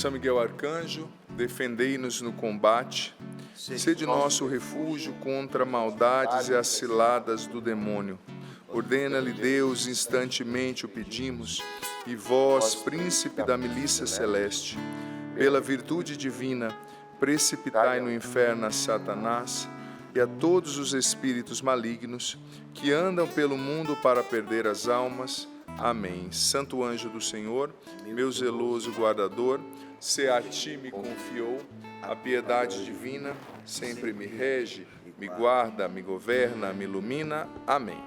São Miguel Arcanjo, defendei-nos no combate, sede nosso refúgio contra maldades e as ciladas do demônio. Ordena-lhe Deus, instantemente o pedimos, e vós, príncipe da milícia celeste, pela virtude divina, precipitai no inferno a Satanás e a todos os espíritos malignos que andam pelo mundo para perder as almas. Amém. Santo anjo do Senhor, meu zeloso guardador, se a ti me confiou a piedade divina, sempre me rege, me guarda, me governa, me ilumina. Amém.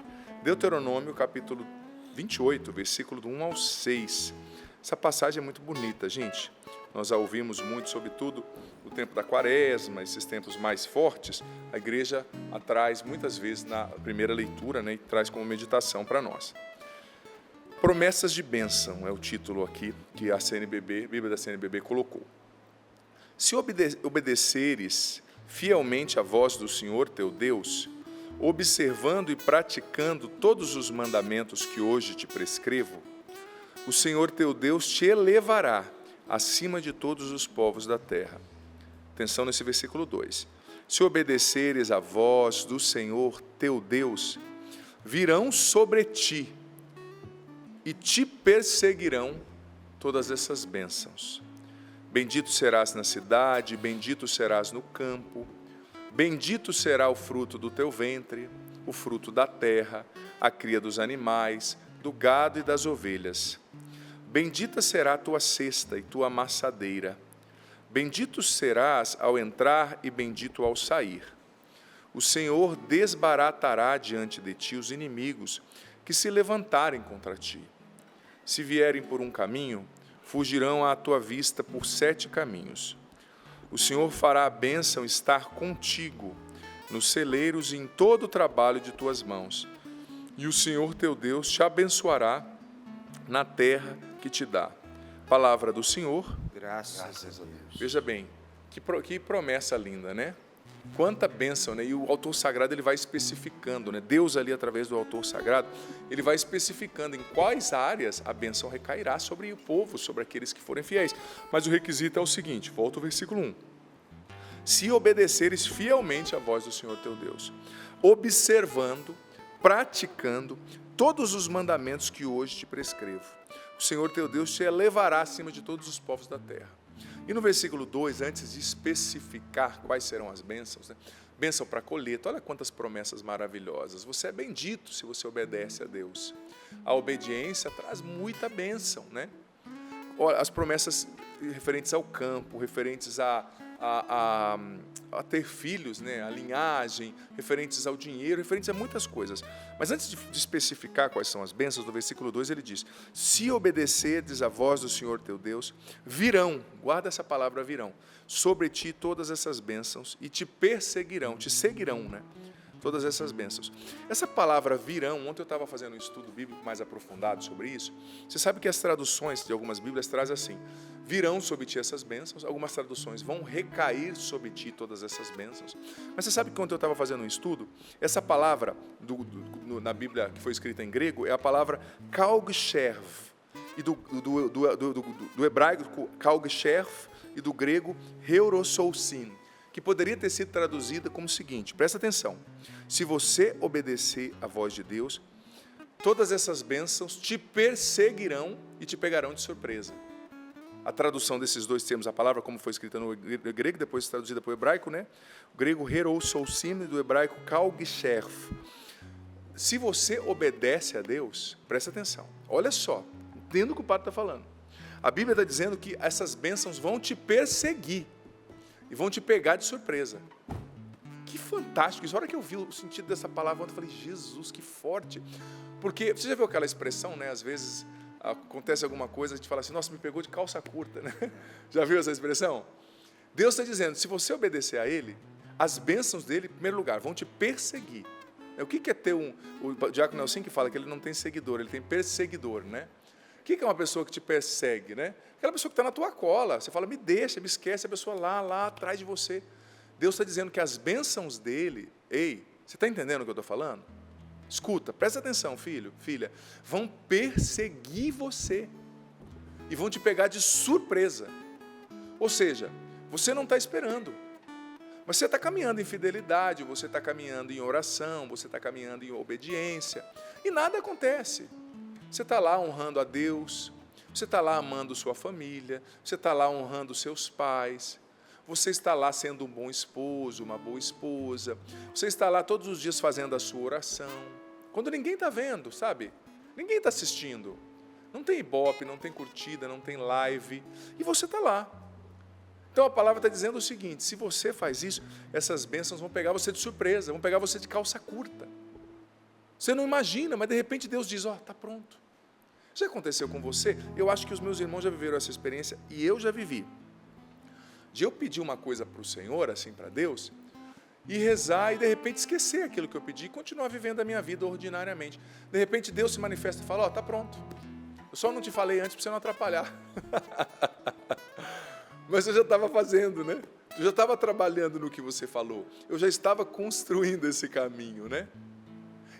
Deuteronômio, capítulo 28, versículo do 1 ao 6. Essa passagem é muito bonita, gente. Nós a ouvimos muito, sobretudo no tempo da quaresma, esses tempos mais fortes, a igreja a traz muitas vezes na primeira leitura, né, e traz como meditação para nós. Promessas de bênção é o título aqui que a Bíblia da CNBB colocou. Se obedeceres fielmente a voz do Senhor teu Deus, observando e praticando todos os mandamentos que hoje te prescrevo, o Senhor teu Deus te elevará acima de todos os povos da terra. Atenção nesse versículo 2. Se obedeceres a voz do Senhor teu Deus, virão sobre ti e te perseguirão todas essas bênçãos. Bendito serás na cidade, bendito serás no campo, bendito será o fruto do teu ventre, o fruto da terra, a cria dos animais, do gado e das ovelhas. Bendita será a tua cesta e tua amassadeira. Bendito serás ao entrar e bendito ao sair. O Senhor desbaratará diante de ti os inimigos que se levantarem contra ti. Se vierem por um caminho, fugirão à tua vista por 7 caminhos. O Senhor fará a bênção estar contigo, nos celeiros e em todo o trabalho de tuas mãos. E o Senhor teu Deus te abençoará na terra que te dá. Palavra do Senhor. Graças a Deus. Veja bem, que promessa linda, né? Quanta bênção, né? E o autor sagrado ele vai especificando, né? Deus ali através do autor sagrado, ele vai especificando em quais áreas a bênção recairá sobre o povo, sobre aqueles que forem fiéis. Mas o requisito é o seguinte, volta ao versículo 1. Se obedeceres fielmente à voz do Senhor teu Deus, observando, praticando todos os mandamentos que hoje te prescrevo, o Senhor teu Deus te elevará acima de todos os povos da terra. E no versículo 2, antes de especificar quais serão as bênçãos, né? Bênção para a colheita, olha quantas promessas maravilhosas. Você é bendito se você obedece a Deus. A obediência traz muita bênção, né? Olha, as promessas referentes ao campo, referentes a ter filhos, né? A linhagem, referentes ao dinheiro, referentes a muitas coisas. Mas antes de especificar quais são as bênçãos, no versículo 2 ele diz: se obedecerdes a voz do Senhor teu Deus, virão, guarda essa palavra virão, sobre ti todas essas bênçãos e te perseguirão, te seguirão, né? Todas essas bênçãos. Essa palavra virão, ontem eu estava fazendo um estudo bíblico mais aprofundado sobre isso. Você sabe que as traduções de algumas Bíblias trazem assim: virão sobre ti essas bênçãos. Algumas traduções vão recair sobre ti todas essas bênçãos. Mas você sabe que ontem eu estava fazendo um estudo, essa palavra na Bíblia que foi escrita em grego é a palavra kalgsherv, e do hebraico kalgsherv e do grego heurosousin, que poderia ter sido traduzida como o seguinte, presta atenção: se você obedecer à voz de Deus, todas essas bênçãos te perseguirão e te pegarão de surpresa. A tradução desses dois termos, a palavra como foi escrita no grego, depois traduzida para o hebraico, né? O grego heurosousin e do hebraico kalgsherv. Se você obedece a Deus, presta atenção, olha só, entenda o que o padre está falando. A Bíblia está dizendo que essas bênçãos vão te perseguir e vão te pegar de surpresa. Que fantástico isso. A hora que eu vi o sentido dessa palavra, eu falei, Jesus, que forte. Porque, você já viu aquela expressão, né? Às vezes acontece alguma coisa, a gente fala assim, nossa, me pegou de calça curta, né? Já viu essa expressão? Deus está dizendo, se você obedecer a Ele, as bênçãos dEle, em primeiro lugar, vão te perseguir. O que é ter o Diácono Nelson que fala que ele não tem seguidor, ele tem perseguidor, né? O que é uma pessoa que te persegue, né? Aquela pessoa que está na tua cola, você fala, me deixa, me esquece, a pessoa lá atrás de você. Deus está dizendo que as bênçãos dEle, ei, você está entendendo o que eu estou falando? Escuta, presta atenção, filho, filha, vão perseguir você e vão te pegar de surpresa. Ou seja, você não está esperando, mas você está caminhando em fidelidade, você está caminhando em oração, você está caminhando em obediência, e nada acontece. Você está lá honrando a Deus, você está lá amando sua família, você está lá honrando seus pais, você está lá sendo um bom esposo, uma boa esposa, você está lá todos os dias fazendo a sua oração, quando ninguém está vendo, sabe? Ninguém está assistindo, não tem ibope, não tem curtida, não tem live, e você está lá. Então a palavra está dizendo o seguinte: se você faz isso, essas bênçãos vão pegar você de surpresa, vão pegar você de calça curta. Você não imagina, mas de repente Deus diz: ó, está pronto. Já aconteceu com você? Eu acho que os meus irmãos já viveram essa experiência, e eu já vivi. De eu pedir uma coisa para o Senhor, assim, para Deus, e rezar, e de repente esquecer aquilo que eu pedi, e continuar vivendo a minha vida ordinariamente. De repente Deus se manifesta e fala: ó, está pronto. Eu só não te falei antes para você não atrapalhar. Mas eu já estava fazendo, né? Eu já estava trabalhando no que você falou. Eu já estava construindo esse caminho, né?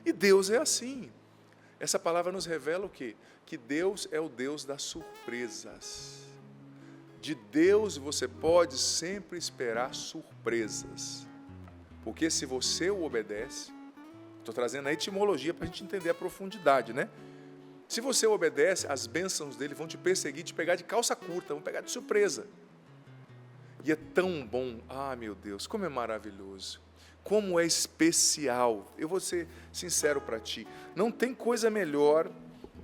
E Deus é assim. Essa palavra nos revela o quê? Que Deus é o Deus das surpresas. De Deus você pode sempre esperar surpresas. Porque se você o obedece, estou trazendo a etimologia para a gente entender a profundidade, né? Se você o obedece, as bênçãos dele vão te perseguir, te pegar de calça curta, vão pegar de surpresa. E é tão bom, meu Deus, como é maravilhoso, como é especial. Eu vou ser sincero para ti, não tem coisa melhor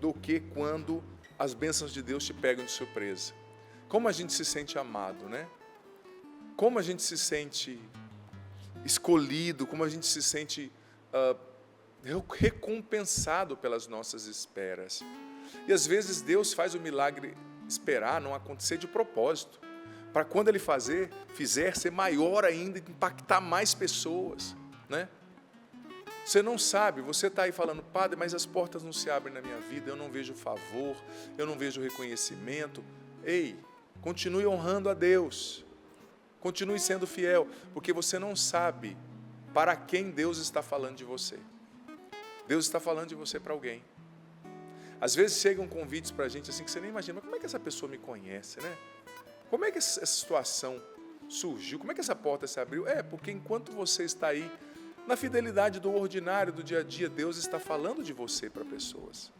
do que quando as bênçãos de Deus te pegam de surpresa. Como a gente se sente amado, né? Como a gente se sente escolhido, como a gente se sente recompensado pelas nossas esperas. E às vezes Deus faz o milagre esperar não acontecer de propósito, para quando Ele fizer ser maior ainda, impactar mais pessoas, né? Você não sabe, você está aí falando: padre, mas as portas não se abrem na minha vida, eu não vejo favor, eu não vejo reconhecimento. Ei, continue honrando a Deus, continue sendo fiel, porque você não sabe para quem Deus está falando de você. Deus está falando de você para alguém. Às vezes chegam convites para a gente assim que você nem imagina: mas como é que essa pessoa me conhece, né? Como é que essa situação surgiu? Como é que essa porta se abriu? Porque enquanto você está aí, na fidelidade do ordinário, do dia a dia, Deus está falando de você para pessoas.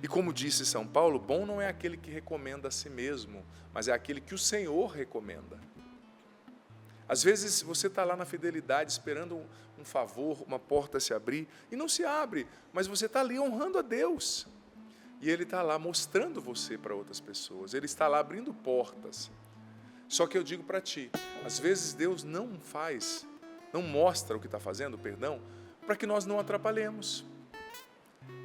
E como disse São Paulo, bom não é aquele que recomenda a si mesmo, mas é aquele que o Senhor recomenda. Às vezes você está lá na fidelidade, esperando um favor, uma porta se abrir, e não se abre, mas você está ali honrando a Deus. E Ele está lá mostrando você para outras pessoas, Ele está lá abrindo portas. Só que eu digo para ti, às vezes Deus não mostra o que está fazendo, para que nós não atrapalhemos.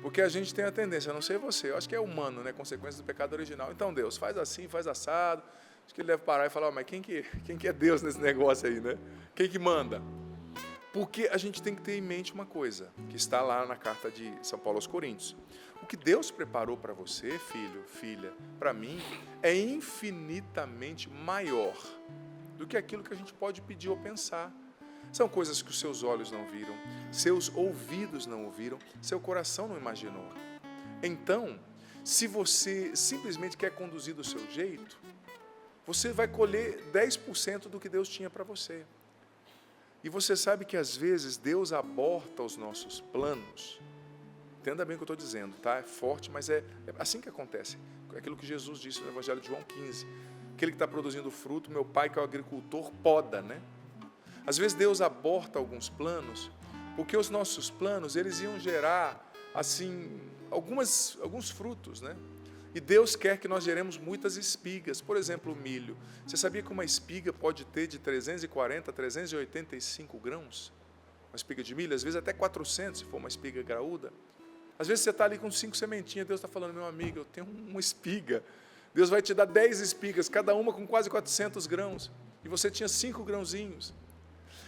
Porque a gente tem a tendência, eu não sei você, eu acho que é humano, né, consequência do pecado original. Então Deus, faz assim, faz assado. Acho que Ele deve parar e falar: mas quem que é Deus nesse negócio aí, né? Quem que manda? Porque a gente tem que ter em mente uma coisa, que está lá na carta de São Paulo aos Coríntios. O que Deus preparou para você, filho, filha, para mim, é infinitamente maior do que aquilo que a gente pode pedir ou pensar. São coisas que os seus olhos não viram, seus ouvidos não ouviram, seu coração não imaginou. Então, se você simplesmente quer conduzir do seu jeito, você vai colher 10% do que Deus tinha para você. E você sabe que às vezes Deus aborta os nossos planos. Entenda bem o que eu estou dizendo, tá? É forte, mas é assim que acontece. É aquilo que Jesus disse no Evangelho de João 15. Aquele que está produzindo fruto, meu Pai que é o agricultor, poda, né? Às vezes Deus aborta alguns planos, porque os nossos planos, eles iam gerar, assim, alguns frutos, né? E Deus quer que nós geremos muitas espigas. Por exemplo, o milho. Você sabia que uma espiga pode ter de 340 a 385 grãos? Uma espiga de milho, às vezes até 400, se for uma espiga graúda. Às vezes você está ali com 5 sementinhas, Deus está falando: meu amigo, eu tenho uma espiga. Deus vai te dar 10 espigas, cada uma com quase 400 grãos. E você tinha 5 grãozinhos.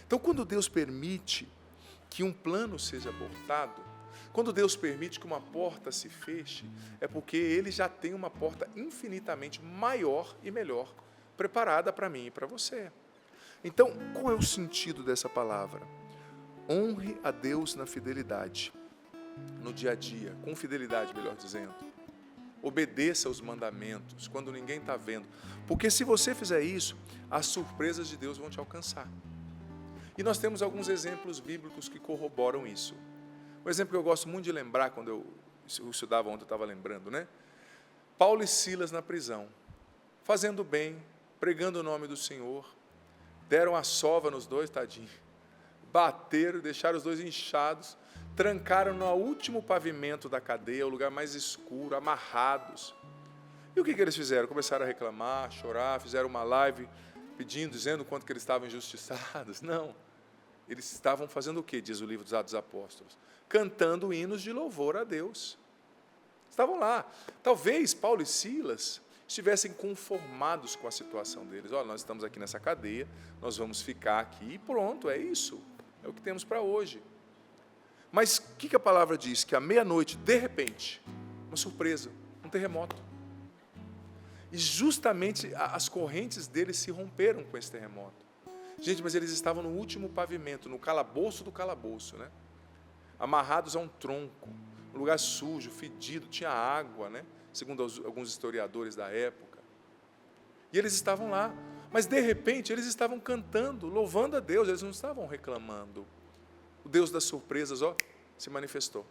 Então, quando Deus permite que um plano seja abortado, quando Deus permite que uma porta se feche, é porque Ele já tem uma porta infinitamente maior e melhor preparada para mim e para você. Então, qual é o sentido dessa palavra? Honre a Deus na fidelidade, no dia a dia, com fidelidade, melhor dizendo. Obedeça os mandamentos quando ninguém está vendo. Porque se você fizer isso, as surpresas de Deus vão te alcançar. E nós temos alguns exemplos bíblicos que corroboram isso. Um exemplo que eu gosto muito de lembrar, quando eu estudava ontem, eu estava lembrando, né? Paulo e Silas na prisão, fazendo bem, pregando o nome do Senhor, deram a sova nos dois, tadinho, bateram, deixaram os dois inchados, trancaram no último pavimento da cadeia, o lugar mais escuro, amarrados. E o que eles fizeram? Começaram a reclamar, chorar, fizeram uma live pedindo, dizendo o quanto que eles estavam injustiçados. Não. Eles estavam fazendo o quê, diz o livro dos Atos dos Apóstolos? Cantando hinos de louvor a Deus. Estavam lá. Talvez Paulo e Silas estivessem conformados com a situação deles. Olha, nós estamos aqui nessa cadeia, nós vamos ficar aqui e pronto, é isso. É o que temos para hoje. Mas o que a palavra diz? Que à meia-noite, de repente, uma surpresa, um terremoto. E justamente as correntes deles se romperam com esse terremoto. Gente, mas eles estavam no último pavimento, no calabouço do calabouço, né? Amarrados a um tronco, um lugar sujo, fedido, tinha água, né? Segundo alguns historiadores da época. E eles estavam lá, mas de repente eles estavam cantando, louvando a Deus, eles não estavam reclamando. O Deus das surpresas, se manifestou.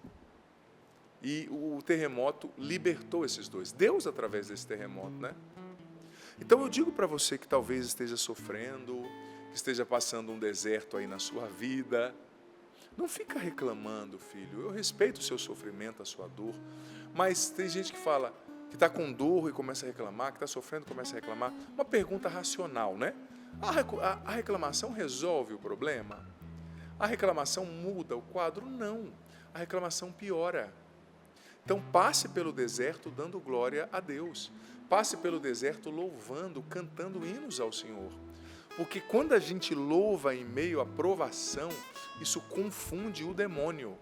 E o terremoto libertou esses dois. Deus através desse terremoto, né? Então eu digo para você que talvez esteja sofrendo, que esteja passando um deserto aí na sua vida, não fica reclamando, filho. Eu respeito o seu sofrimento, a sua dor, mas tem gente que fala que está com dor e começa a reclamar, que está sofrendo e começa a reclamar. Uma pergunta racional, né? A reclamação resolve o problema? A reclamação muda o quadro? Não. A reclamação piora. Então passe pelo deserto dando glória a Deus. Passe pelo deserto louvando, cantando hinos ao Senhor. Porque quando a gente louva em meio à provação, isso confunde o demônio.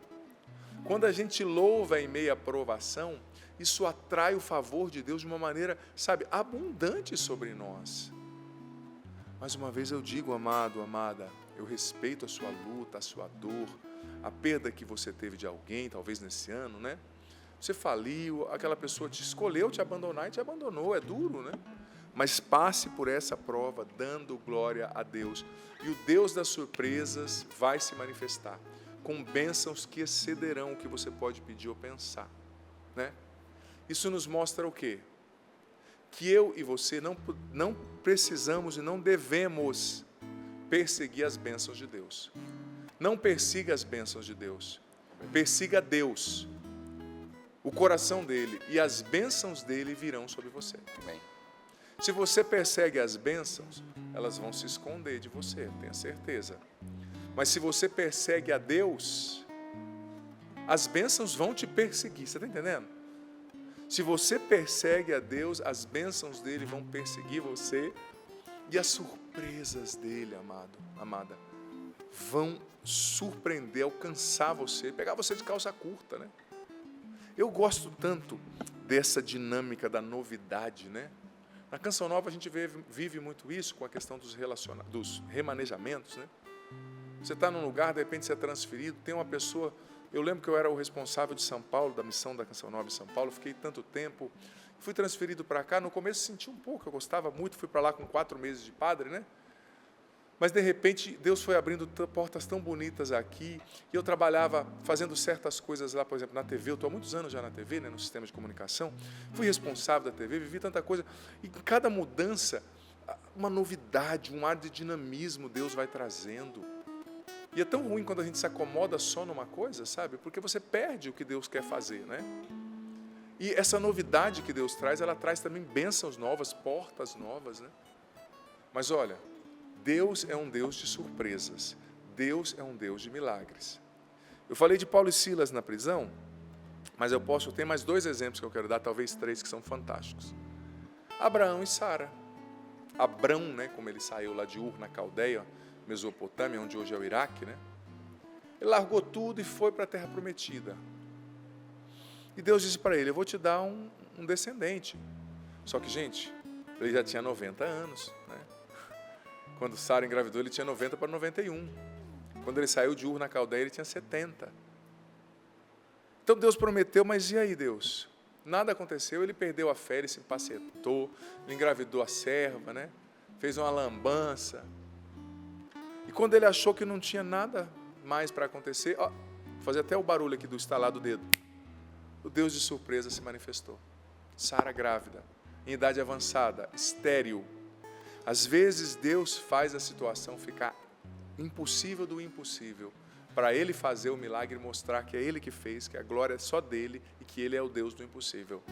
Quando a gente louva em meio à provação, isso atrai o favor de Deus de uma maneira, abundante sobre nós. Mais uma vez eu digo, amado, amada, eu respeito a sua luta, a sua dor, a perda que você teve de alguém, talvez nesse ano, né? Você faliu, aquela pessoa te escolheu te abandonar e te abandonou, é duro, né? Mas passe por essa prova dando glória a Deus. E o Deus das surpresas vai se manifestar com bênçãos que excederão o que você pode pedir ou pensar, né? Isso nos mostra o quê? Que eu e você não precisamos e não devemos perseguir as bênçãos de Deus. Não persiga as bênçãos de Deus. Persiga Deus, o coração dele, e as bênçãos dele virão sobre você. Amém. Se você persegue as bênçãos, elas vão se esconder de você, tenha certeza. Mas se você persegue a Deus, as bênçãos vão te perseguir, você está entendendo? Se você persegue a Deus, as bênçãos dele vão perseguir você, e as surpresas dele, amado, amada, vão surpreender, alcançar você, pegar você de calça curta, né? Eu gosto tanto dessa dinâmica da novidade, né? Na Canção Nova a gente vive muito isso com a questão dos remanejamentos, né? Você está num lugar, de repente você é transferido, tem uma pessoa... Eu lembro que eu era o responsável de São Paulo, da missão da Canção Nova em São Paulo, fiquei tanto tempo, fui transferido para cá, no começo senti um pouco, eu gostava muito, fui para lá com 4 meses de padre, né? Mas, de repente, Deus foi abrindo portas tão bonitas aqui, e eu trabalhava fazendo certas coisas lá, por exemplo, na TV, eu estou há muitos anos já na TV, né, no sistema de comunicação, fui responsável da TV, vivi tanta coisa, e em cada mudança, uma novidade, um ar de dinamismo Deus vai trazendo. E é tão ruim quando a gente se acomoda só numa coisa, sabe? Porque você perde o que Deus quer fazer, né? E essa novidade que Deus traz, ela traz também bênçãos novas, portas novas, né? Mas olha, Deus é um Deus de surpresas. Deus é um Deus de milagres. Eu falei de Paulo e Silas na prisão, mas eu tenho mais 2 exemplos que eu quero dar, talvez 3, que são fantásticos. Abraão e Sara. Abrão, né, como ele saiu lá de Ur, na Caldeia, Mesopotâmia, onde hoje é o Iraque, né? Ele largou tudo e foi para a Terra Prometida. E Deus disse para ele, eu vou te dar um descendente. Só que, gente, ele já tinha 90 anos, né? Quando Sara engravidou, ele tinha 90 para 91. Quando ele saiu de Ur, na Caldeia, ele tinha 70. Então Deus prometeu, mas e aí, Deus? Nada aconteceu, ele perdeu a fé, ele se empacetou, ele engravidou a serva, né? Fez uma lambança. E quando ele achou que não tinha nada mais para acontecer, ó, vou fazer até o barulho aqui do estalar do dedo. O Deus de surpresa se manifestou. Sara grávida, em idade avançada, estéril. Às vezes Deus faz a situação ficar impossível do impossível, para Ele fazer o milagre e mostrar que é Ele que fez, que a glória é só dEle e que Ele é o Deus do impossível.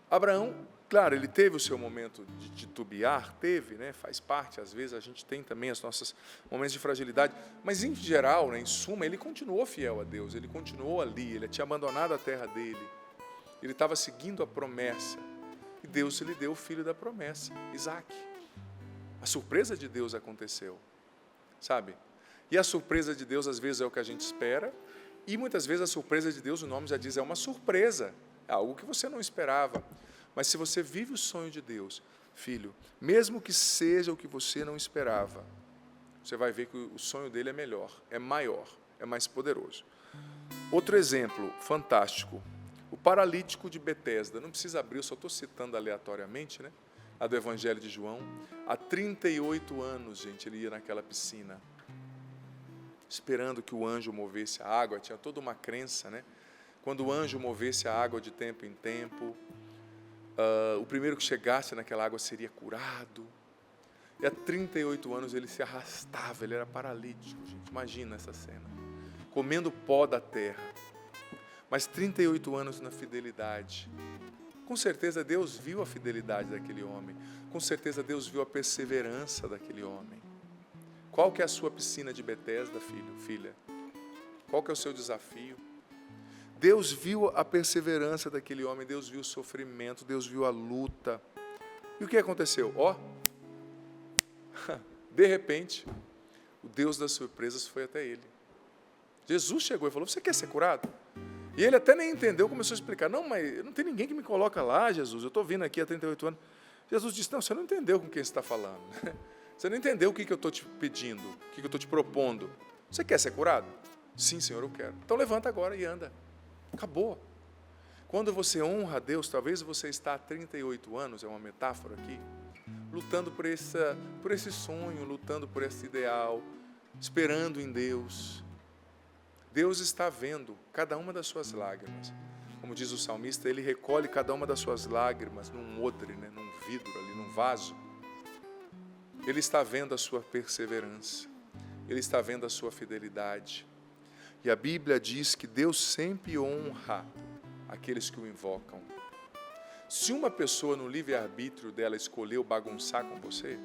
Abraão, claro, ele teve o seu momento de titubear, teve, né? Faz parte, às vezes a gente tem também os nossos momentos de fragilidade, mas em geral, né, em suma, ele continuou fiel a Deus, ele continuou ali, ele tinha abandonado a terra dele, ele estava seguindo a promessa, e Deus lhe deu o filho da promessa, Isaque. A surpresa de Deus aconteceu, sabe? E a surpresa de Deus, às vezes, é o que a gente espera, e muitas vezes a surpresa de Deus, o nome já diz, é uma surpresa, é algo que você não esperava. Mas se você vive o sonho de Deus, filho, mesmo que seja o que você não esperava, você vai ver que o sonho dele é melhor, é maior, é mais poderoso. Outro exemplo fantástico, o paralítico de Betesda, não precisa abrir, eu só estou citando aleatoriamente, né? A do Evangelho de João. Há 38 anos, gente, ele ia naquela piscina, esperando que o anjo movesse a água, tinha toda uma crença, né? Quando o anjo movesse a água de tempo em tempo, o primeiro que chegasse naquela água seria curado. E há 38 anos ele se arrastava, ele era paralítico, gente, imagina essa cena, comendo pó da terra, mas 38 anos na fidelidade. Com certeza Deus viu a fidelidade daquele homem, com certeza Deus viu a perseverança daquele homem. Qual que é a sua piscina de Betesda, filho, filha? Qual que é o seu desafio? Deus viu a perseverança daquele homem, Deus viu o sofrimento, Deus viu a luta. E o que aconteceu? De repente, o Deus das surpresas foi até ele. Jesus chegou e falou, você quer ser curado? E ele até nem entendeu, começou a explicar, não, mas não tem ninguém que me coloca lá, Jesus, eu estou vindo aqui há 38 anos. Jesus disse, não, você não entendeu com quem você está falando. Você não entendeu o que eu estou te pedindo, o que eu estou te propondo. Você quer ser curado? Sim, Senhor, eu quero. Então levanta agora e anda. Acabou. Quando você honra a Deus, talvez você está há 38 anos, é uma metáfora aqui, lutando por esse sonho, lutando por esse ideal, esperando em Deus. Deus está vendo cada uma das suas lágrimas. Como diz o salmista, Ele recolhe cada uma das suas lágrimas num odre, né, num vidro ali, num vaso. Ele está vendo a sua perseverança, Ele está vendo a sua fidelidade. E a Bíblia diz que Deus sempre honra aqueles que o invocam. Se uma pessoa no livre-arbítrio dela escolheu bagunçar com você,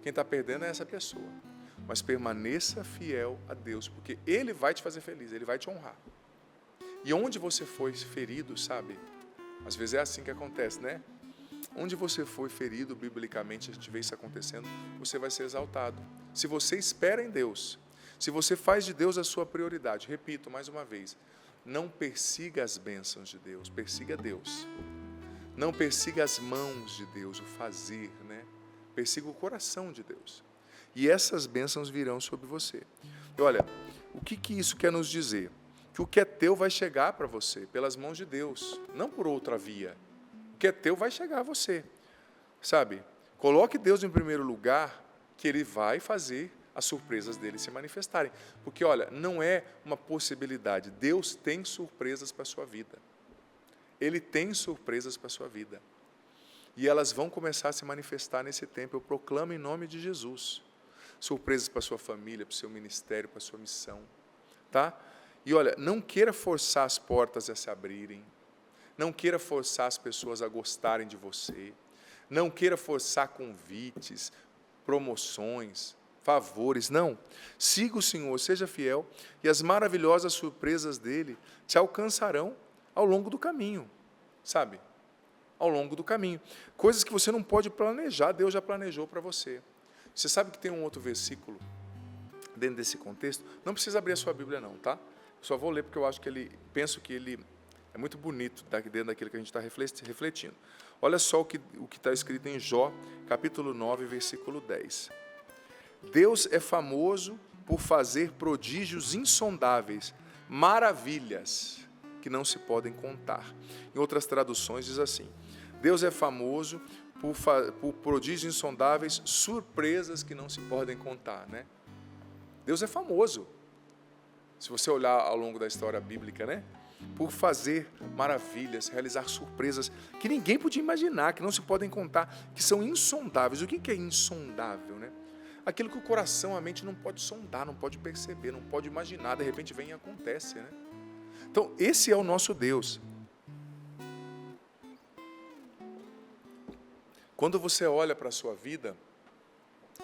quem está perdendo é essa pessoa. Mas permaneça fiel a Deus, porque Ele vai te fazer feliz, Ele vai te honrar. E onde você foi ferido, sabe? Às vezes é assim que acontece, né? Onde você foi ferido, biblicamente, a gente vê isso acontecendo, você vai ser exaltado. Se você espera em Deus, se você faz de Deus a sua prioridade, repito mais uma vez, não persiga as bênçãos de Deus, persiga Deus. Não persiga as mãos de Deus, o fazer, né? Persiga o coração de Deus. E essas bênçãos virão sobre você. E olha, o que isso quer nos dizer? Que o que é teu vai chegar para você, pelas mãos de Deus, não por outra via. O que é teu vai chegar a você, sabe? Coloque Deus em primeiro lugar, que Ele vai fazer as surpresas dele se manifestarem. Porque, olha, não é uma possibilidade. Deus tem surpresas para a sua vida. Ele tem surpresas para a sua vida. E elas vão começar a se manifestar nesse tempo. Eu proclamo em nome de Jesus. Surpresas para a sua família, para o seu ministério, para a sua missão. Tá? E, olha, não queira forçar as portas a se abrirem. Não queira forçar as pessoas a gostarem de você. Não queira forçar convites, promoções, favores, não. Siga o Senhor, seja fiel, e as maravilhosas surpresas dele te alcançarão ao longo do caminho, sabe? Ao longo do caminho. Coisas que você não pode planejar, Deus já planejou para você. Você sabe que tem um outro versículo dentro desse contexto? Não precisa abrir a sua Bíblia não, tá? Eu só vou ler porque eu acho que penso que ele é muito bonito dentro daquilo que a gente está refletindo. Olha só o que está escrito em Jó, capítulo 9, versículo 10. Deus é famoso por fazer prodígios insondáveis, maravilhas. que não se podem contar. Em outras traduções diz assim: Deus é famoso por prodígios insondáveis, surpresas que não se podem contar, né? Deus é famoso. Se você olhar ao longo da história bíblica, né? Por fazer maravilhas, realizar surpresas que ninguém podia imaginar, que não se podem contar, que são insondáveis. O que é insondável, né? Aquilo que o coração, a mente não pode sondar, não pode perceber, não pode imaginar, de repente vem e acontece, né? Então, esse é o nosso Deus. Quando você olha para a sua vida,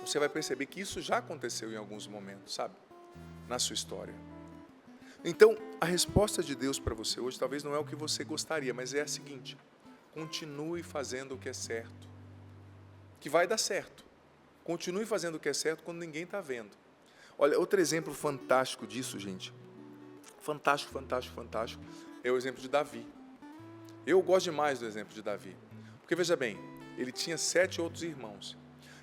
você vai perceber que isso já aconteceu em alguns momentos, sabe? Na sua história. Então, a resposta de Deus para você hoje talvez não é o que você gostaria, mas é a seguinte: continue fazendo o que é certo, que vai dar certo. Continue fazendo o que é certo quando ninguém está vendo. Olha, outro exemplo fantástico disso, gente, fantástico, é o exemplo de Davi. Eu gosto demais do exemplo de Davi, porque veja bem, ele tinha 7 outros irmãos,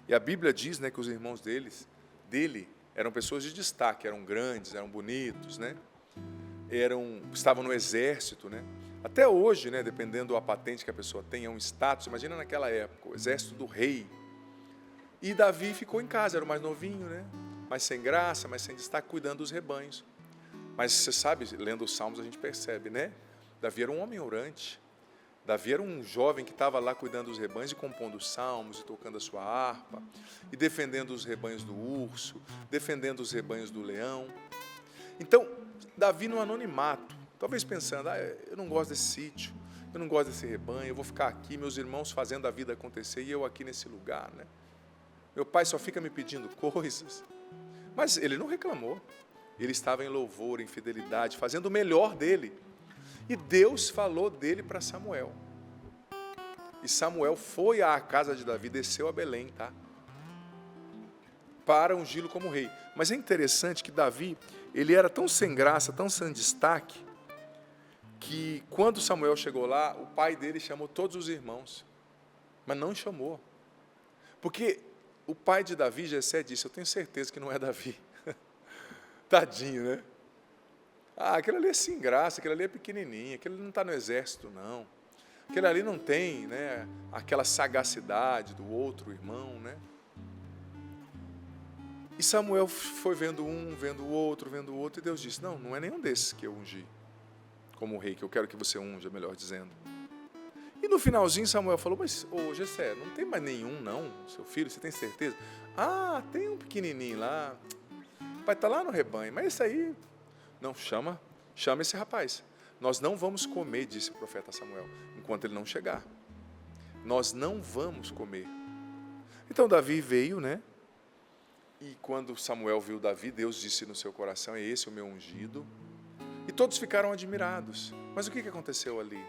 e a Bíblia diz, né, que os irmãos dele eram pessoas de destaque, eram grandes, eram bonitos, né? Estavam no exército, né? Até hoje, né, dependendo da patente que a pessoa tem, é um status. Imagina naquela época, o exército do rei. E Davi ficou em casa, era o mais novinho, né? Mais sem graça, mais sem destaque, cuidando dos rebanhos. Mas você sabe, lendo os Salmos a gente percebe, né? Davi era um homem orante. Davi era um jovem que estava lá cuidando dos rebanhos e compondo os salmos, e tocando a sua harpa, e defendendo os rebanhos do urso, defendendo os rebanhos do leão. Então, Davi no anonimato, talvez pensando, eu não gosto desse sítio, eu não gosto desse rebanho, eu vou ficar aqui, meus irmãos fazendo a vida acontecer, e eu aqui nesse lugar, né? Meu pai só fica me pedindo coisas. Mas ele não reclamou, ele estava em louvor, em fidelidade, fazendo o melhor dele. E Deus falou dele para Samuel. E Samuel foi à casa de Davi, desceu a Belém, tá? Para ungí-lo como rei. Mas é interessante que Davi, ele era tão sem graça, tão sem destaque, que quando Samuel chegou lá, o pai dele chamou todos os irmãos, mas não chamou. Porque o pai de Davi, Jessé, disse: eu tenho certeza que não é Davi. Tadinho, né? Aquele ali é sem graça, aquele ali é pequenininho, aquele ali não está no exército, não. Aquele ali não tem, né, aquela sagacidade do outro irmão, né? E Samuel foi vendo um, vendo o outro, e Deus disse: não é nenhum desses que eu ungi como rei, que eu quero que você unja, melhor dizendo. E no finalzinho Samuel falou: mas, Jessé, não tem mais nenhum não, seu filho, você tem certeza? Tem um pequenininho lá, vai estar lá no rebanho, mas esse aí, não, chama esse rapaz. Nós não vamos comer, disse o profeta Samuel, enquanto ele não chegar. Nós não vamos comer. Então Davi veio, né? E quando Samuel viu Davi, Deus disse no seu coração: é esse o meu ungido. E todos ficaram admirados. Mas o que aconteceu ali?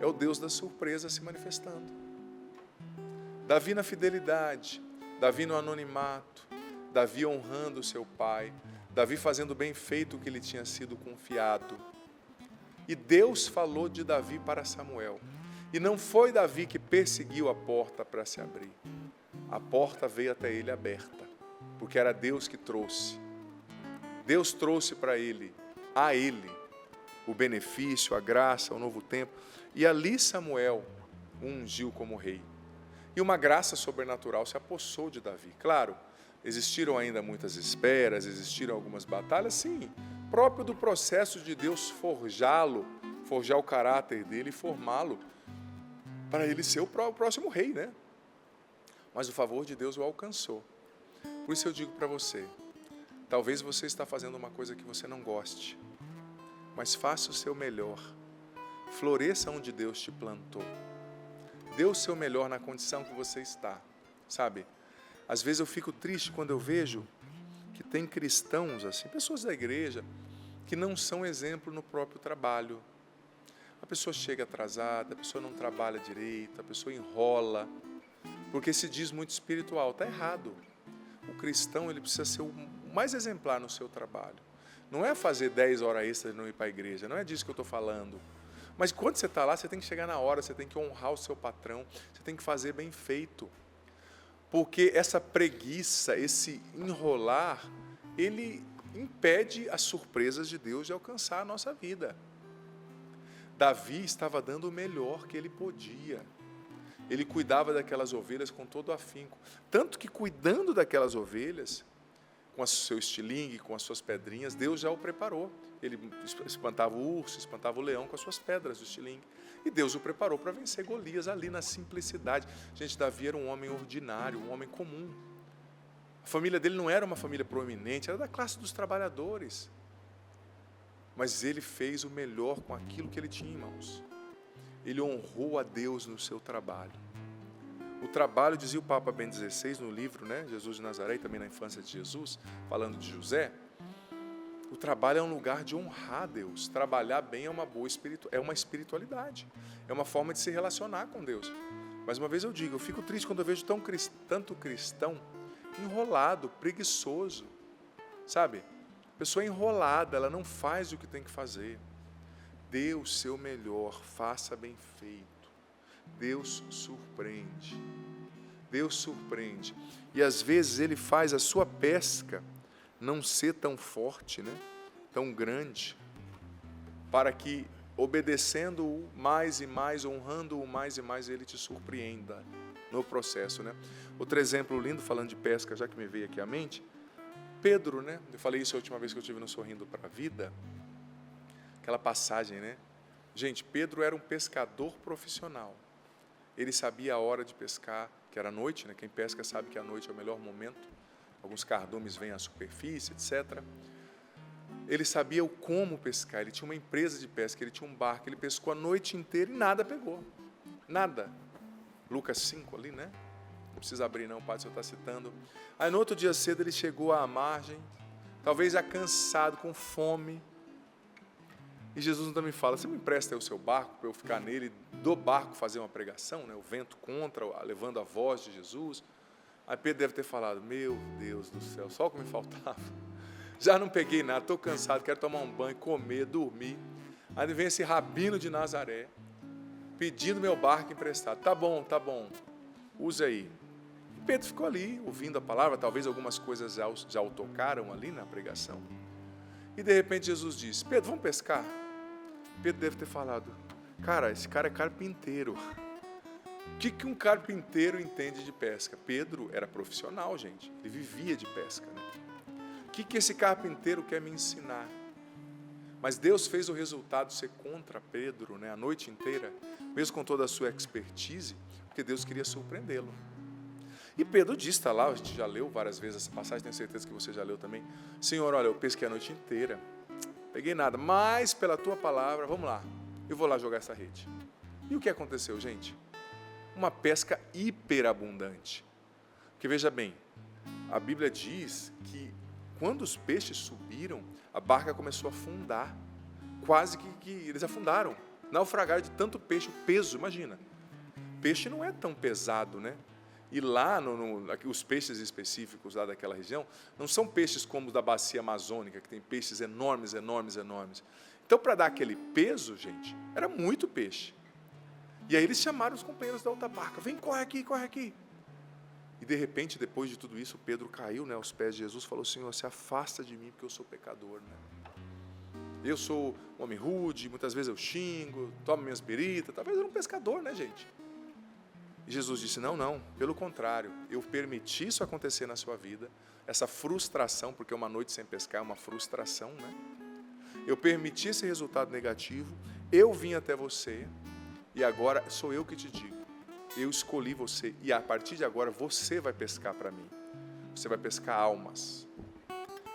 É o Deus da surpresa se manifestando. Davi na fidelidade, Davi no anonimato, Davi honrando o seu pai, Davi fazendo bem feito o que lhe tinha sido confiado. E Deus falou de Davi para Samuel. E não foi Davi que perseguiu a porta para se abrir. A porta veio até ele aberta, porque era Deus que trouxe. Deus trouxe para ele, a ele, o benefício, a graça, o novo tempo. E ali Samuel o ungiu como rei. E uma graça sobrenatural se apossou de Davi. Claro, existiram ainda muitas esperas, existiram algumas batalhas, sim, próprio do processo de Deus forjá-lo, forjar o caráter dele e formá-lo para ele ser o próximo rei, né? Mas o favor de Deus o alcançou. Por isso eu digo para você, talvez você está fazendo uma coisa que você não goste, mas faça o seu melhor. Floresça onde Deus te plantou. Dê o seu melhor na condição que você está, sabe? Às vezes eu fico triste quando eu vejo que tem cristãos, assim, pessoas da igreja, que não são exemplo no próprio trabalho. A pessoa chega atrasada, a pessoa não trabalha direito, a pessoa enrola, porque se diz muito espiritual. Está errado. O cristão, ele precisa ser o mais exemplar no seu trabalho. Não é fazer 10 horas extras e não ir para a igreja, não é disso que eu estou falando. Mas quando você está lá, você tem que chegar na hora, você tem que honrar o seu patrão, você tem que fazer bem feito. Porque essa preguiça, esse enrolar, ele impede as surpresas de Deus de alcançar a nossa vida. Davi estava dando o melhor que ele podia. Ele cuidava daquelas ovelhas com todo afinco. Tanto que, cuidando daquelas ovelhas, com o seu estilingue, com as suas pedrinhas, Deus já o preparou. Ele espantava o urso, espantava o leão com as suas pedras do estilingue. E Deus o preparou para vencer Golias ali na simplicidade. Gente, Davi era um homem ordinário, um homem comum. A família dele não era uma família proeminente, era da classe dos trabalhadores. Mas ele fez o melhor com aquilo que ele tinha, irmãos. Ele honrou a Deus no seu trabalho. O trabalho, dizia o Papa Bento XVI no livro, né, Jesus de Nazaré, e também na infância de Jesus, falando de José, o trabalho é um lugar de honrar a Deus. Trabalhar bem é uma boa espiritualidade. É uma forma de se relacionar com Deus. Mas uma vez eu digo, eu fico triste quando eu vejo tanto cristão enrolado, preguiçoso. Sabe? Pessoa enrolada, ela não faz o que tem que fazer. Dê o seu melhor, faça bem feito. Deus surpreende. Deus surpreende. E às vezes Ele faz a sua pesca não ser tão forte, né? Tão grande, para que, obedecendo-o mais e mais, honrando-o mais e mais, Ele te surpreenda no processo, né? Outro exemplo lindo, falando de pesca, já que me veio aqui à mente, Pedro, né? Eu falei isso a última vez que eu estive no Sorrindo para a Vida, aquela passagem, né? Gente, Pedro era um pescador profissional. Ele sabia a hora de pescar, que era a noite, né? Quem pesca sabe que a noite é o melhor momento. Alguns cardumes vêm à superfície, etc. Ele sabia o como pescar, ele tinha uma empresa de pesca, ele tinha um barco, ele pescou a noite inteira e nada pegou. Nada. Lucas 5 ali, né? Não precisa abrir não, o padre só está citando. Aí no outro dia cedo ele chegou à margem, talvez já cansado, com fome. E Jesus então me fala, você me empresta aí o seu barco para eu ficar nele, do barco fazer uma pregação, né? O vento contra, levando a voz de Jesus. Aí Pedro deve ter falado, meu Deus do céu, só o que me faltava. Já não peguei nada, estou cansado, quero tomar um banho, comer, dormir. Aí vem esse rabino de Nazaré, pedindo meu barco emprestado. Tá bom, use aí. E Pedro ficou ali, ouvindo a palavra, talvez algumas coisas já o tocaram ali na pregação. E de repente Jesus disse, Pedro, vamos pescar? Pedro deve ter falado, cara, esse cara é carpinteiro. O que um carpinteiro entende de pesca? Pedro era profissional, gente. Ele vivia de pesca, né? O que esse carpinteiro quer me ensinar? Mas Deus fez o resultado ser contra Pedro, né? A noite inteira, mesmo com toda a sua expertise, porque Deus queria surpreendê-lo. E Pedro disse, está lá, a gente já leu várias vezes essa passagem, tenho certeza que você já leu também. Senhor, olha, eu pesquei a noite inteira, peguei nada, mas pela tua palavra, vamos lá, eu vou lá jogar essa rede. E o que aconteceu, gente? Uma pesca hiperabundante. Porque veja bem, a Bíblia diz que quando os peixes subiram, a barca começou a afundar. Quase que eles afundaram. Naufragaram de tanto peixe, o peso, imagina. Peixe não é tão pesado, né? E lá, os peixes específicos lá daquela região, não são peixes como os da bacia amazônica, que tem peixes enormes. Então, para dar aquele peso, gente, era muito peixe. E aí eles chamaram os companheiros da outra barca, vem, corre aqui. E de repente, depois de tudo isso, Pedro caiu, né, aos pés de Jesus, falou, Senhor, se afasta de mim, porque eu sou pecador, né? Eu sou um homem rude, muitas vezes eu xingo, tomo minhas biritas, talvez eu era um pescador, né, gente? E Jesus disse, não, pelo contrário, eu permiti isso acontecer na sua vida, essa frustração, porque uma noite sem pescar é uma frustração, né? Eu permiti esse resultado negativo, eu vim até você, e agora sou eu que te digo, eu escolhi você, e a partir de agora você vai pescar para mim, você vai pescar almas,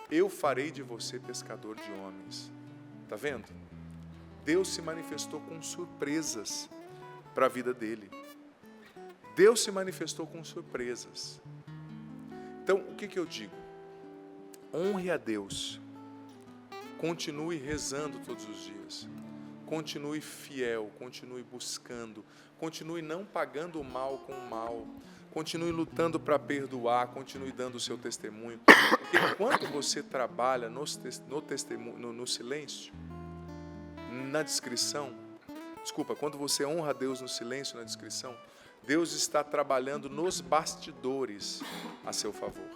eu farei de você pescador de homens. Está vendo? Deus se manifestou com surpresas para a vida dele. Deus se manifestou com surpresas. Então, o que eu digo? Honre a Deus, continue rezando todos os dias, continue fiel, continue buscando, continue não pagando o mal com o mal, continue lutando para perdoar, continue dando o seu testemunho, porque enquanto você trabalha no testemunho, no silêncio, na discrição, quando você honra a Deus no silêncio, na discrição, Deus está trabalhando nos bastidores a seu favor.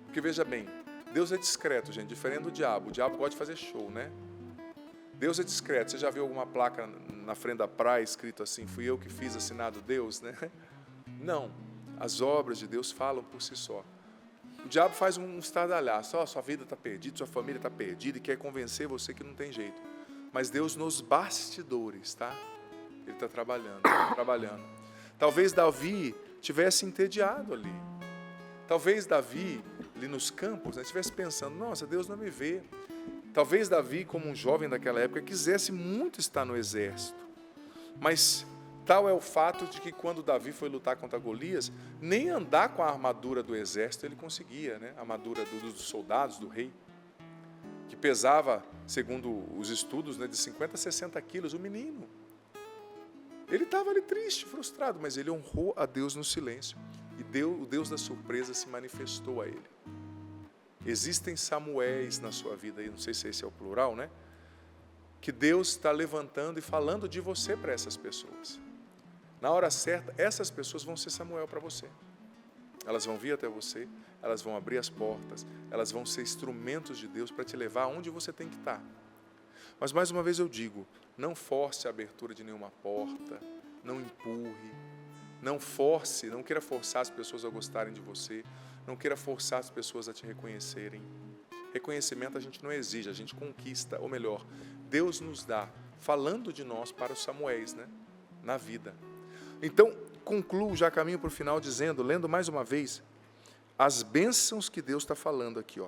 Porque veja bem, Deus é discreto, gente, diferente do diabo. O diabo gosta de fazer show, né? Deus é discreto. Você já viu alguma placa na frente da praia escrito assim, fui eu que fiz, assinado Deus, né? Não, as obras de Deus falam por si só. O diabo faz um estardalhaço, sua vida está perdida, sua família está perdida e quer convencer você que não tem jeito. Mas Deus nos bastidores, tá? Ele está trabalhando, trabalhando. Talvez Davi tivesse entediado ali. Talvez Davi, ali nos campos, estivesse pensando, nossa, Deus não me vê. Talvez Davi, como um jovem daquela época, quisesse muito estar no exército. Mas tal é o fato de que quando Davi foi lutar contra Golias, nem andar com a armadura do exército ele conseguia, né? A armadura dos soldados, do rei, que pesava, segundo os estudos, né, de 50 a 60 quilos, o menino. Ele estava ali triste, frustrado, mas ele honrou a Deus no silêncio. E o Deus da surpresa se manifestou a ele. Existem Samuéis na sua vida, aí, não sei se esse é o plural, né? Que Deus está levantando e falando de você para essas pessoas. Na hora certa, essas pessoas vão ser Samuel para você. Elas vão vir até você, elas vão abrir as portas, elas vão ser instrumentos de Deus para te levar aonde você tem que estar. Mas mais uma vez eu digo, não force a abertura de nenhuma porta, não empurre, não force, não queira forçar as pessoas a gostarem de você, não queira forçar as pessoas a te reconhecerem. Reconhecimento a gente não exige, a gente conquista, ou melhor, Deus nos dá, falando de nós para os Samuéis, né? Na vida. Então, concluo, já caminho para o final, dizendo, lendo mais uma vez, as bênçãos que Deus está falando aqui.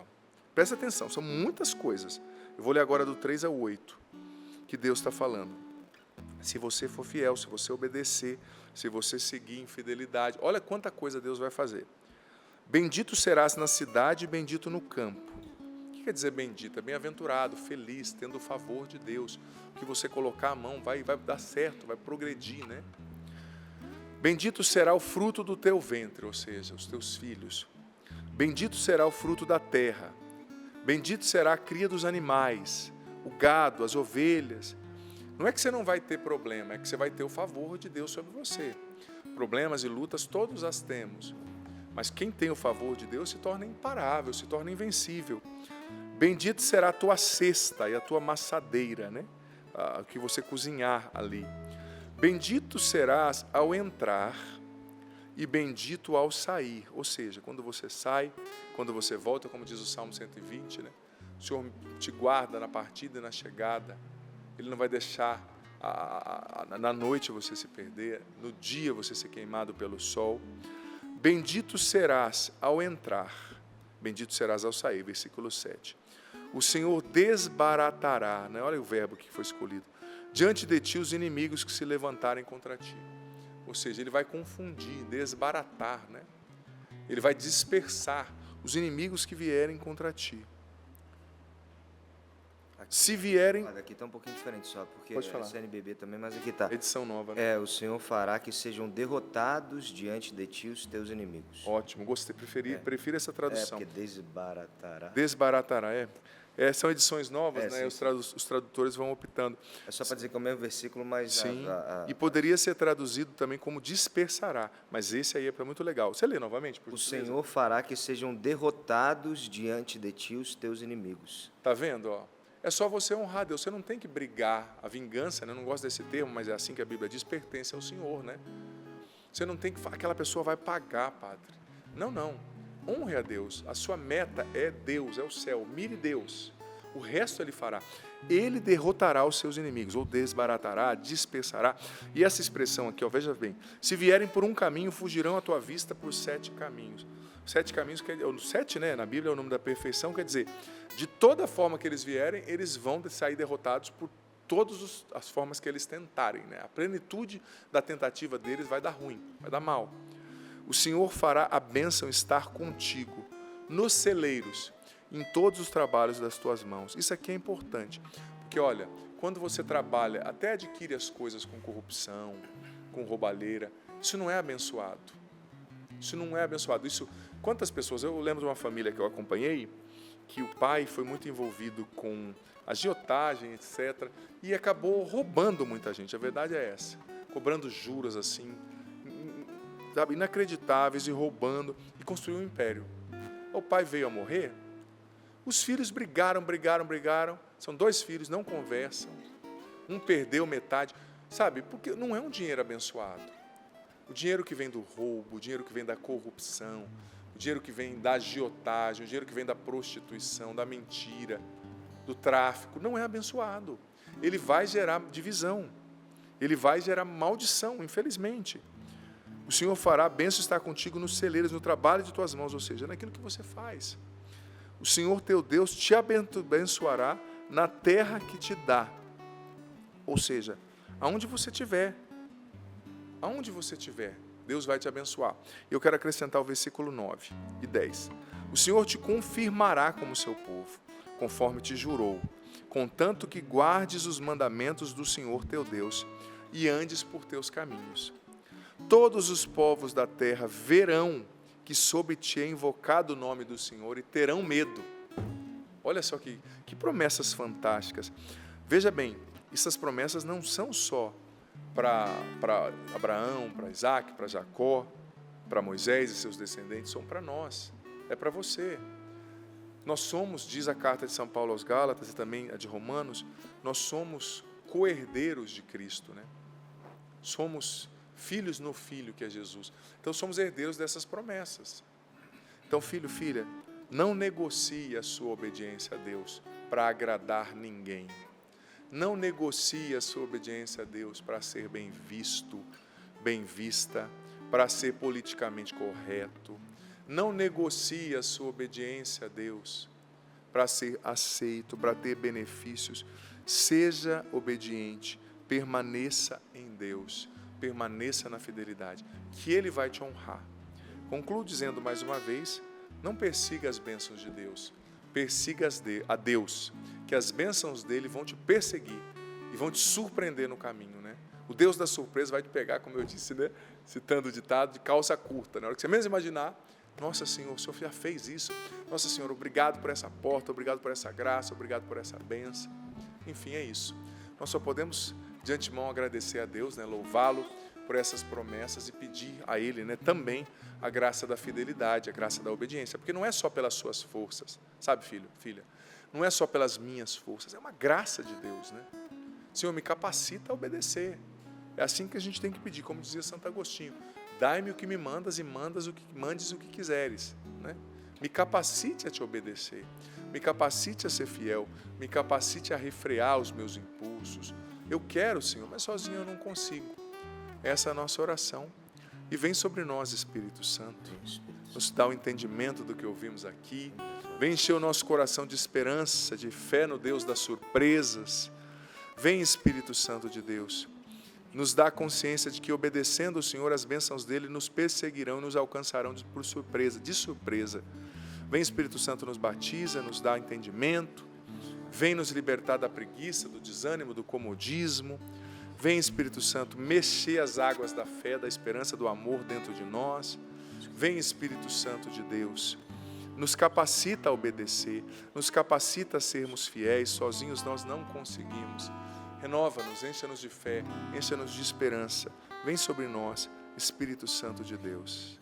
Presta atenção, são muitas coisas. Eu vou ler agora do 3 ao 8, que Deus está falando. Se você for fiel, se você obedecer, se você seguir em fidelidade, olha quanta coisa Deus vai fazer. Bendito serás na cidade e bendito no campo. O que quer dizer bendito? É bem-aventurado, feliz, tendo o favor de Deus. O que você colocar a mão vai dar certo, vai progredir, né? Bendito será o fruto do teu ventre, ou seja, os teus filhos. Bendito será o fruto da terra. Bendito será a cria dos animais, o gado, as ovelhas. Não é que você não vai ter problema, é que você vai ter o favor de Deus sobre você. Problemas e lutas todos as temos. Mas quem tem o favor de Deus se torna imparável, se torna invencível. Bendito será a tua cesta e a tua maçadeira, né? O que você cozinhar ali. Bendito serás ao entrar e bendito ao sair. Ou seja, quando você sai, quando você volta, como diz o Salmo 120, né? O Senhor te guarda na partida e na chegada. Ele não vai deixar na noite você se perder, no dia você ser queimado pelo sol. Bendito serás ao entrar, bendito serás ao sair. Versículo 7. O Senhor desbaratará, né? Olha o verbo que foi escolhido. Diante de ti os inimigos que se levantarem contra ti. Ou seja, ele vai confundir, desbaratar, né? Ele vai dispersar os inimigos que vierem contra ti. Aqui, se vierem... Aqui está um pouquinho diferente só, porque Pode falar. é CNBB também, mas aqui está. Edição nova, né? O Senhor fará que sejam derrotados diante de ti os teus inimigos. Ótimo, gostei, prefiro essa tradução. Porque desbaratará. Desbaratará, são edições novas, né? Sim. Os tradutores vão optando. É só para dizer que é o mesmo versículo, mas... Sim, e poderia ser traduzido também como dispersará, mas esse aí é muito legal. Você lê novamente, por O gentileza? Senhor fará que sejam derrotados diante de ti os teus inimigos. Tá vendo, ó? É só você honrar Deus, você não tem que brigar. A vingança, né? Eu não gosto desse termo, mas é assim que a Bíblia diz, pertence ao Senhor, né? Você não tem que falar, aquela pessoa vai pagar, padre. Não. Honre a Deus. A sua meta é Deus, é o céu. Mire Deus. O resto Ele fará. Ele derrotará os seus inimigos, ou desbaratará, dispersará. E essa expressão aqui, ó, veja bem. Se vierem por um caminho, fugirão à tua vista por 7 caminhos. 7 caminhos, 7, né, na Bíblia é o nome da perfeição, quer dizer, de toda forma que eles vierem, eles vão sair derrotados por todas as formas que eles tentarem, né? A plenitude da tentativa deles vai dar ruim, vai dar mal. O Senhor fará a bênção estar contigo, nos celeiros, em todos os trabalhos das tuas mãos. Isso aqui é importante, porque olha, quando você trabalha, até adquire as coisas com corrupção, com roubalheira, isso não é abençoado. Isso não é abençoado. Quantas pessoas, eu lembro de uma família que eu acompanhei, que o pai foi muito envolvido com agiotagem, etc., e acabou roubando muita gente, a verdade é essa, cobrando juros assim, sabe, inacreditáveis e roubando, e construiu um império. O pai veio a morrer, Os filhos brigaram. São 2 filhos, não conversam. Um perdeu metade. Sabe, porque não é um dinheiro abençoado. O dinheiro que vem do roubo, o dinheiro que vem da corrupção, o dinheiro que vem da agiotagem, o dinheiro que vem da prostituição, da mentira, do tráfico, não é abençoado. Ele vai gerar divisão. Ele vai gerar maldição, infelizmente. O Senhor fará a bênção estar contigo nos celeiros, no trabalho de tuas mãos, ou seja, naquilo que você faz. O Senhor teu Deus te abençoará na terra que te dá. Ou seja, aonde você estiver, Deus vai te abençoar. Eu quero acrescentar o versículo 9 e 10. O Senhor te confirmará como seu povo, conforme te jurou, contanto que guardes os mandamentos do Senhor teu Deus e andes por teus caminhos. Todos os povos da terra verão que sobre ti é invocado o nome do Senhor e terão medo. Olha só que promessas fantásticas. Veja bem, essas promessas não são só para Abraão, para Isaac, para Jacó, para Moisés e seus descendentes, são para nós, é para você. Nós somos, diz a carta de São Paulo aos Gálatas e também a de Romanos, nós somos co-herdeiros de Cristo, né? Somos filhos no Filho, que é Jesus. Então, somos herdeiros dessas promessas. Então, filho, filha, não negocie a sua obediência a Deus para agradar ninguém. Não negocie a sua obediência a Deus para ser bem visto, bem vista, para ser politicamente correto. Não negocie a sua obediência a Deus para ser aceito, para ter benefícios. Seja obediente, permaneça em Deus, permaneça na fidelidade, que Ele vai te honrar. Concluo dizendo mais uma vez, não persiga as bênçãos de Deus, persiga a Deus, que as bênçãos dele vão te perseguir e vão te surpreender no caminho, né? O Deus da surpresa vai te pegar, como eu disse, né? Citando o ditado, de calça curta. Na hora que você menos imaginar, nossa, Senhor, o Senhor já fez isso. Nossa, Senhor, obrigado por essa porta, obrigado por essa graça, obrigado por essa bênção. Enfim, é isso. Nós só podemos, de antemão, agradecer a Deus, né? Louvá-lo por essas promessas e pedir a Ele, né? Também a graça da fidelidade, a graça da obediência. Porque não é só pelas suas forças, sabe, filho, filha? Não é só pelas minhas forças, é uma graça de Deus, né? Senhor, me capacita a obedecer. É assim que a gente tem que pedir, como dizia Santo Agostinho. Dai-me o que me mandas e mandes o que quiseres, né? Me capacite a te obedecer, me capacite a ser fiel, me capacite a refrear os meus impulsos. Eu quero, Senhor, mas sozinho eu não consigo. Essa é a nossa oração. E vem sobre nós, Espírito Santo, nos dá o entendimento do que ouvimos aqui. Vem encher o nosso coração de esperança, de fé no Deus das surpresas. Vem, Espírito Santo de Deus, nos dá a consciência de que, obedecendo ao Senhor, as bênçãos dele nos perseguirão e nos alcançarão de surpresa. Vem, Espírito Santo, nos batiza, nos dá entendimento. Vem nos libertar da preguiça, do desânimo, do comodismo. Vem, Espírito Santo, mexer as águas da fé, da esperança, do amor dentro de nós. Vem, Espírito Santo de Deus, nos capacita a obedecer, nos capacita a sermos fiéis, sozinhos nós não conseguimos. Renova-nos, encha-nos de fé, encha-nos de esperança. Vem sobre nós, Espírito Santo de Deus.